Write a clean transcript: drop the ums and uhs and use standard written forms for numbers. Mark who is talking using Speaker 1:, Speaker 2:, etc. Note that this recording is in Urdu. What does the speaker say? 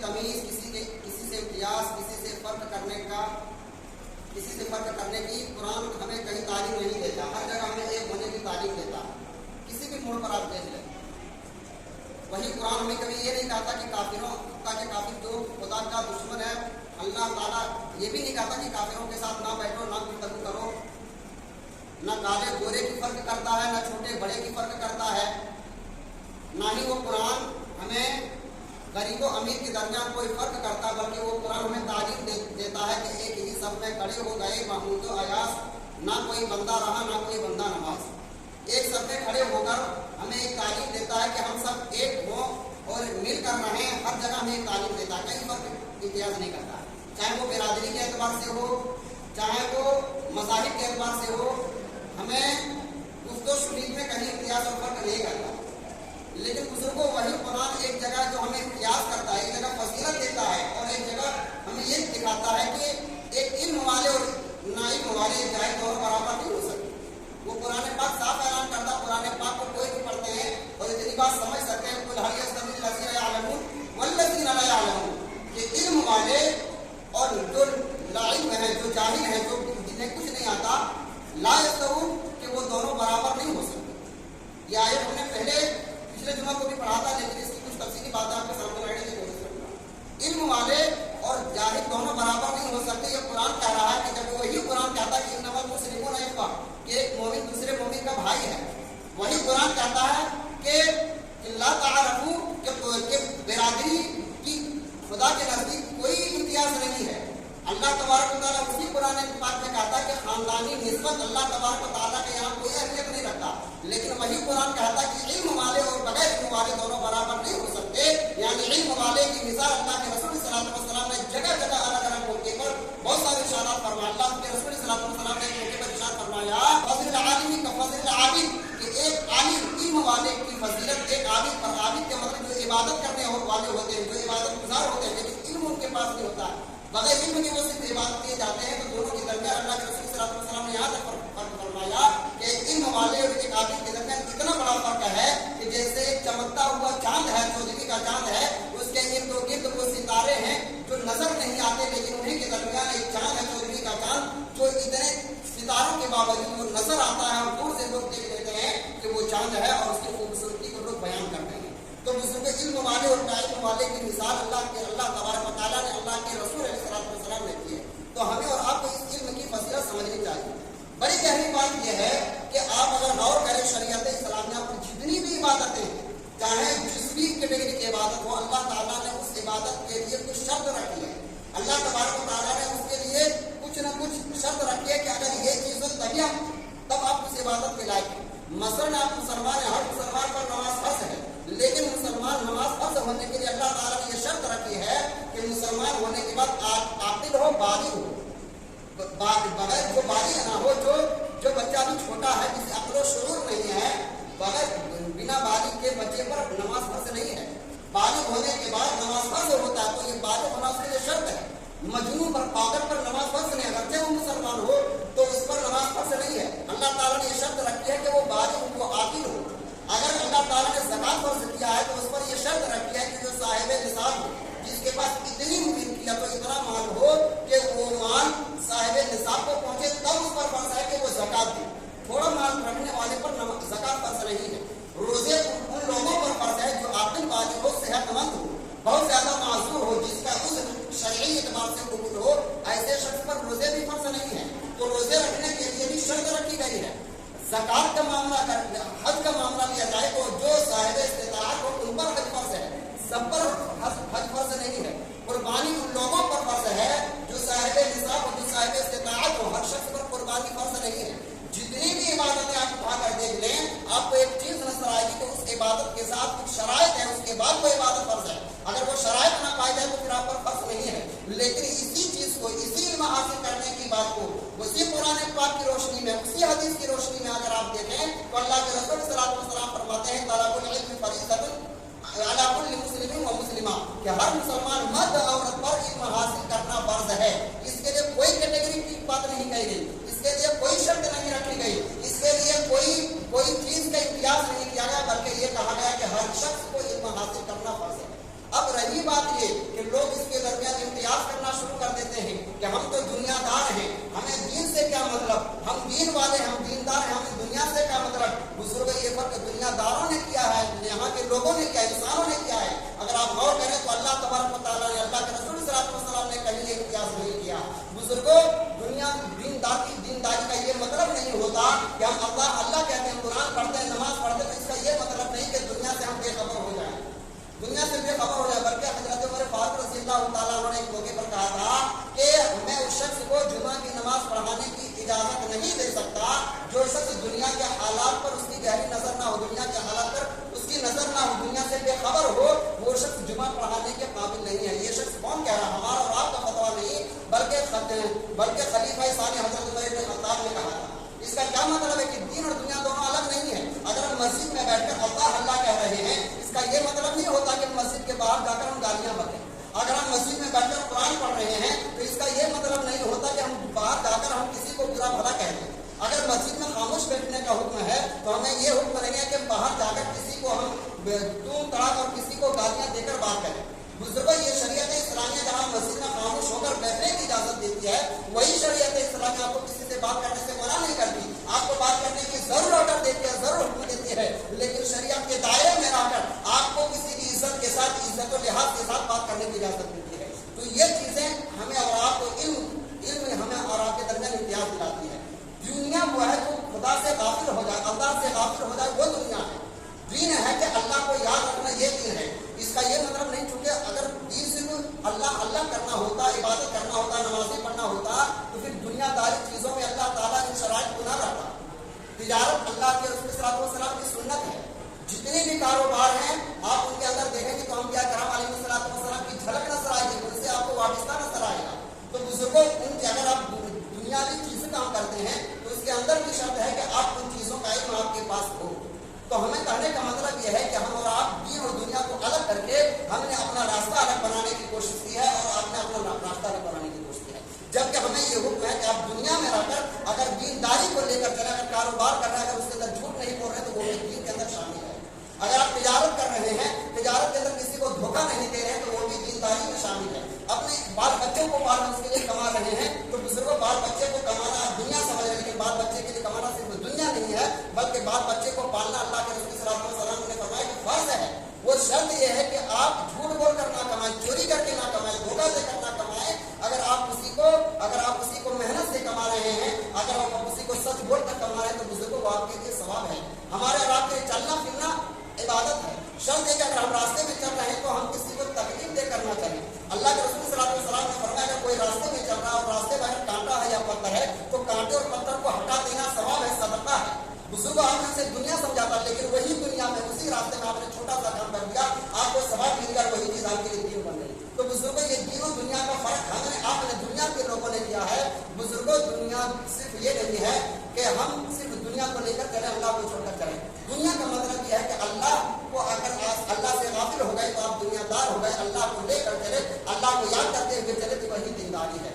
Speaker 1: تمیز، کسی سے امتیاز، کسی سے فرق کرنے کی قرآن ہمیں کہیں تعلیم نہیں دیتا. ہر جگہ ہمیں ایک ہونے کی تعلیم دیتا ہے. کسی بھی موڑ پر آپ دیکھ لیں. وہی قرآن ہمیں کبھی یہ نہیں کہتا کہ کافروں کا کہ کافر جو خدا کا دشمن ہے، اللہ تعالیٰ یہ بھی نہیں کہتا کہ کافروں کے ساتھ نہ بیٹھو، نہ گفتگو کرو. نہ کالے گورے کی فرق کرتا ہے، نہ چھوٹے بڑے کی فرق کرتا ہے. نہ ہی وہ قرآن ہمیں غریب و امیر کے درمیان کوئی فرق کرتا، بلکہ وہ قرآن ہمیں تعلیم دیتا ہے کہ ایک ہی سب میں کھڑے ہو گئے محمود و ایاس. نہ کوئی بندہ رہا، نہ کوئی بندہ نماز. ایک سب میں کھڑے ہو کر ہمیں ایک تعلیم دیتا ہے کہ ہم سب ایک ہوں اور مل کر رہیں. ہر جگہ ہمیں ایک تعلیم دیتا ہے، کہیں فرق امتیاز نہیں کرتا. چاہے وہ برادری کے اعتبار سے ہو، چاہے وہ مذاہب کے اعتبار سے ہو، ہمیں گفت و شنید میں کہیں امتیاز اور فرق نہیں کرتا. لیکن بزرگوں وہی قرآن ایک جگہ جو ہمیں امتیاز کرتا ہے، ایک جگہ فضیلت دیتا ہے، اور ایک جگہ ہمیں یہ دکھاتا ہے کہ ایک علم والے اور ناعلم والے جائے دونوں برابر نہیں ہو سکتے. وہ قرآن پاک صاف اعلان کرتا. قرآن پاک کو کوئی بھی پڑھتے ہیں اور اتنی بات سمجھ سکتے ہیں قل هل يستوي الذين يعلمون والذين لا يعلمون، کہ علم والے اور جو لا علم ہیں، جو جاہل ہیں، جو جنہیں کچھ نہیں آتا، لا يستوون، کہ وہ دونوں برابر نہیں ہو سکتے. یہ آیت ہم نے پچھلے جمعہ کو بھی پڑھا تھا، لیکن اس کی کچھ تفصیلی باتیں آپ کے سامنے لانے کی کوشش کروں گا. علم والے اور جاہل دونوں برابر نہیں ہو سکتے. یہ قرآن کہہ رہا ہے کہ جب وہی قرآن کہتا ہے کہ انما المسلمون اخوہ، کہ ایک مومن دوسرے مومن کا بھائی ہے، وہی قرآن کہتا ہے کہ لا تعارفوا، کہ برادری کی خدا کے نزدیک کوئی امتیاز نہیں ہے. اللہ تبارک و تعالیٰ اسی قرآن پاک میں کہتا ہے کہ خاندانی نسبت اللہ تبارک و تعالیٰ کے یہاں کوئی اہمیت نہیں رکھتا. لیکن وہی قرآن کہتا ہے کہ علم والے اور بغیر علم والے دونوں برابر نہیں ہو سکتے. یعنی علم والے کی مثال اللہ کے رسول صلی اللہ علیہ وسلم نے جگہ جگہ الگ الگ موقع پر بہت سارے اشارات فرمایا. اللہ کے رسول صلی اللہ علیہ وسلم نے ایک موقع پر ارشاد فرمایا فضل العالم کا فضل العابد، کہ ایک عالم علم والے کی فضیلت ایک عابد پر. عابد کے مطلب جو عبادت کرنے والے ہوتے ہیں، جو عبادت گزار ہوتے ہیں، لیکن علم ان کے پاس نہیں ہوتا ہے. بغیر علم کے وہ صرف عبادت کیے جاتے ہیں. تو دونوں کے درمیان اللہ کے رسول صلی اللہ علیہ وسلم نے یہاں تک فرق فرمایا کہ علم والے اور ایک عابد کے درمیان اتنا بڑا فرق ہے کہ جیسے ایک چمکتا ہوا چاند ہے، چودھویں کا چاند ہے، اس کے ارد گرد وہ ستارے ہیں جو نظر نہیں آتے، لیکن انہیں کے درمیان ایک چاند ہے، چودھویں کا چاند، جو اتنے ستاروں کے باوجود وہ نظر آتا ہے اور دور سے لوگ دیکھ لیتے ہیں کہ وہ چاند ہے، اور اس کی خوبصورتی کو لوگ بیان کرتے ہیں. تو بزرگ علم والے اور علم والے کی مثال اللہ تبارک و تعالیٰ نے اللہ کے رسول علیہ السلام نے کی ہے. تو ہمیں اور آپ کو اس علم کی فضیلت سمجھنی چاہیے. بڑی گہری بات یہ ہے کہ آپ اگر غور کریں شریعت اسلامیہ پر جتنی بھی عبادتیں ہیں، چاہے جس بھی کیٹیگری کی عبادت ہو، اللہ تعالیٰ نے اس عبادت کے لیے کچھ شرط رکھی ہے. اللہ تبارک و تعالیٰ نے اس کے لیے کچھ نہ کچھ شرط رکھی ہے کہ اگر یہ چیز ہو تب آپ اس عبادت کے لائق ہیں. مثلاً آپ مسلمان ہیں، ہر مسلمان پر نماز فرض ہے، لیکن مسلمان نماز فرض ہونے کے لیے اللہ تعالیٰ نے یہ شرط رکھی ہے کہ مسلمان ہونے کے بعد عاقل ہو، بالغ ہو. بغیر جو بالغ نہ ہو، جو بچہ بھی چھوٹا ہے، جسے عقل و شعور نہیں ہے، بغیر بنا بالغ کے بچے پر نماز فرض نہیں ہے. بالغ ہونے کے بعد نماز فرض ہوتا ہے. تو یہ بالغ ہونا اس کے لیے شرط ہے. مجنون پر، پاگل پر نماز فرض نہیں ہے، اگرچہ وہ مسلمان ہو تو اس پر نماز فرض نہیں ہے. اللہ تعالیٰ نے یہ شرط رکھی ہے کہ وہ بالغ ہو، وہ عاقل ہو. اگر اللہ تعالیٰ نے زکات فرض کیا ہے تو اس پر یہ شرط رکھی ہے کہ جو صاحب نصاب ہو، جس کے پاس اتنی ملکیت و اتنا مال ہو کہ وہ مال صاحب نصاب کو پہنچے، تب اس پر فرض ہے کہ وہ زکات دے. تھوڑا مال رکھنے والے پر زکات فرض نہیں ہے. روزے ان لوگوں پر فرض ہے جو عاقل بالغ ہو، صحت مند ہو، بہت زیادہ معذور ہو، جس کا عذر شرعی اعتبار سے قبول ہو، ایسے شخص پر روزے بھی فرض نہیں ہے. تو روزے رکھنے کے لیے بھی شرط رکھی گئی ہے. زکات کا معاملہ حج کا معاملہ لیا جائے تو جو صاحب استطاعت ہو ان پر حج فرض ہے، سب پر حج فرض نہیں ہے. قربانی ان لوگوں پر فرض ہے جو صاحب نصاب اور جو صاحب استطاعت ہو، ہر شخص پر قربانی فرض نہیں ہے. جتنی بھی عبادتیں آپ اٹھا کر دیکھ لیں، آپ کو ایک چیز نظر آئے گی کہ اس عبادت کے ساتھ کچھ شرائط ہے، اس کے بعد وہ عبادت فرض ہے. اگر وہ شرائط نہ پائی جائے تو پھر آپ پر فرض نہیں ہے. لیکن اسی چیز کو، اسی علم حاصل کرنے کی بات کو اسی قرآن پاک کی روشنی میں، اسی حدیث کی روشنی میں اگر آپ دیکھیں تو اللہ کے رسول صلی اللہ علیہ وسلم فرماتے ہیں طلب العلم فریضۃ علی کل مسلم و مسلمہ، کہ ہر مسلمان مرد عورت پر علم حاصل کرنا فرض ہے. اس کے لیے کوئی کیٹیگری کی بات نہیں کہی گئی، اس کے لیے کوئی شرط نہیں رکھی گئی، اس کے لیے کوئی چیز کا امتیاز نہیں کیا گیا، بلکہ یہ کہا گیا کہ ہر شخص کو علم حاصل کرنا فرض ہے. اب رہی بات یہ کہ لوگ اس کے درمیان امتیاز کرنا شروع کر دیتے ہیں کہ ہم تو دنیا دار ہیں، ہمیں دین سے کیا مطلب، ہم دین والے، ہم دیندار ہیں، ہمیں دنیا سے کیا مطلب۔ بزرگ یہ فرق دنیا داروں نے کیا ہے، یہاں کے لوگوں نے کیا، انسانوں نے کیا ہے۔ اگر آپ غور کریں تو اللہ تبارک و تعالیٰ نے، اللہ کے رسول صلی اللہ علیہ وسلم نے کہیں امتیاز نہیں کیا۔ بزرگوں، دنیا دینداری کا یہ مطلب نہیں ہوتا کہ ہم اللہ کہتے ہیں، قرآن پڑھتے ہیں، نماز پڑھتے ہیں، تو اس کا یہ مطلب نہیں کہ دنیا سے ہم بے خبر ہو جائیں، دنیا سے بے خبر ہو جائے۔ بلکہ حضرت عمر فاروق رضی اللہ تعالیٰ عنہ نے ایک موقع پر کہا تھا کہ میں اس شخص کو جمعہ کی نماز پڑھانے کی اجازت نہیں دے سکتا جو شخص دنیا کے حالات پر اس کی گہری نظر نہ ہو، دنیا کے حالات پر اس کی نظر نہ ہو، دنیا سے بے خبر ہو، وہ شخص جمعہ پڑھانے کے قابل نہیں ہے۔ یہ شخص کون کہہ رہا ہے؟ ہمارا اور آپ کا فتویٰ نہیں، بلکہ خلیفہ ثانی حضرت عمر بن خطاب نے کہا تھا۔ اس کا کیا مطلب ہے کہ دین اور دنیا دونوں الگ نہیں ہے۔ اگر ہم مسجد میں بیٹھ کر اللہ کہہ رہے ہیں، اس کا یہ مطلب نہیں ہوتا کہ مسجد کے باہر جا کر ہم گالیاں بکیں۔ اگر ہم مسجد میں بیٹھ کر قرآن پڑھ رہے ہیں تو اس کا یہ مطلب نہیں ہوتا کہ ہم باہر جا کر ہم کسی کو برا بھلا کہہ دیں۔ اگر مسجد میں خاموش بیٹھنے کا حکم ہے تو ہمیں یہ حکم نہیں ہے کہ باہر جا کر کسی کو ہم توم تڑاک اور کسی کو گالیاں دے کر بات کریں۔ بزرگوں، یہ شریعت اسلامیہ جہاں مسجد میں خاموش ہو کر بیٹھنے کی اجازت دیتی ہے، وہی شریعت اسلامیہ آپ کو کسی سے بات کرنے سے منع نہیں کرتی، آپ کو بات کرنے کی ضرور آرڈر دیتی ہے، ضرور حکم دیتی ہے، لیکن شریعت کے دائرے میں رہ کر آپ کو کسی کی عزت کے ساتھ، عزت و لحاظ کے ساتھ بات کرنے کی اجازت دیتی ہے۔ تو یہ چیزیں ہمیں اور آپ کو علم ہمیں اور آپ کے درمیان امتیاز دلاتی ہے۔ دنیا وہ ہے جو خدا سے غافل ہو جائے، اللہ سے غافل ہو جائے، وہ دنیا ہے۔ دین ہے کہ اللہ کو یاد رکھنا، یہ دین ہے۔ اس کا یہ مطلب نہیں، چونکہ اگر دین صرف اللہ کرنا ہوتا، عبادت کرنا ہوتا، نمازیں پڑھنا ہوتا، تو پھر دنیا داری چیزوں میں اللہ تعالیٰ ان شرائط کو نہ رکھتا۔ تجارت اللہ کے رسول صلی اللہ علیہ وسلم کی سنت ہے۔ جتنے بھی کاروبار ہیں آپ ان کے اندر دیکھیں گے تو ہم کیا کرام علیہ السلام کی جھلک نظر آئے گی، ان سے آپ کو وابستہ نظر آئے گا۔ تو بزرگوں، ان کی اگر آپ دنیاوی چیزیں کام کرتے ہیں تو اس کے اندر بھی شرط ہے کہ آپ ان چیزوں کا علم آپ کے پاس ہو۔ تو ہمیں کہنے کا مطلب یہ ہے کہ ہم اور آپ دین اور دنیا کو الگ کر کے ہم نے اپنا راستہ الگ بنانے کی کوشش کی ہے، اور آپ نے اپنا راستہ الگ بنانے کی کوشش کی ہے۔ جبکہ ہمیں یہ حکم ہے کہ آپ دنیا میں رہ کر اگر دینداری کو لے کر چلے، اگر کاروبار کر رہے ہیں، اگر اس کے اندر جھوٹ نہیں بول رہے تو وہ بھی دین کے اندر شامل ہے۔ اگر آپ تجارت کر رہے ہیں، تجارت کے اندر کسی کو دھوکہ نہیں دے رہے ہیں تو وہ بھی دینداری میں شامل ہے۔ اپنے بال بچوں کو پالنا اس کے لیے کما رہے ہیں تو بزرگوں، بال بچے کو کمانا دنیا سمجھ رہے ہیں، لیکن بال بچے کے لیے کمانا صرف دنیا نہیں ہے، بلکہ بال بچے کو پالنا اللہ کے رسول صلی اللہ علیہ وسلم نے فرمایا کہ فرض ہے۔ وہ شرط یہ ہے کہ آپ جھوٹ بول کر نہ کمائیں، چوری کر کے نہ کمائیں، دھوکہ دے کر نہ کمائیں۔ اگر آپ کسی کو محنت سے کما رہے ہیں، اگر آپ کسی کو سچ بول کر کما رہے ہیں تو بزرگوں وہ آپ کے لیے ثواب ہے۔ ہمارے اور آپ کے چلنا پھرنا عبادت ہے۔ شرط ہے کہ اگر ہم راستے میں چل رہے ہیں تو ہم کسی کو تکلیف دے کر نہ چلیں۔ اللہ کے رسول صلی اللہ علیہ وسلم نے فرمایا اگر کوئی راستے میں چل رہا ہے اور راستے میں اگر کانٹا ہے یا پتھر ہے تو کانٹے اور پتھر کو ہٹا دینا ثواب ہے، صدقہ ہے۔ بزرگ آپ نے سے دنیا سمجھاتا، لیکن وہی دنیا میں اسی راستے میں آپ نے چھوٹا سا کام کر دیا، آپ کو ثواب مل کر وہی چیز آپ کے لیے دین بن گئی۔ تو بزرگوں، یہ دین و دنیا کا فرق آپ نے دنیا کے لوگوں نے کیا ہے۔ بزرگوں، دنیا صرف یہ نہیں ہے کہ ہم صرف دنیا کو لے کر چلیں، اللہ کو چھوڑ کر چلیں۔ دنیا کا مطلب یہ ہے کہ اللہ کو اگر اللہ سے غافل ہو گئے تو آپ دنیا دار ہو گئے۔ اللہ کو لے کر چلے، اللہ کو یاد کرتے ہوئے چلے تو وہی دینداری ہے۔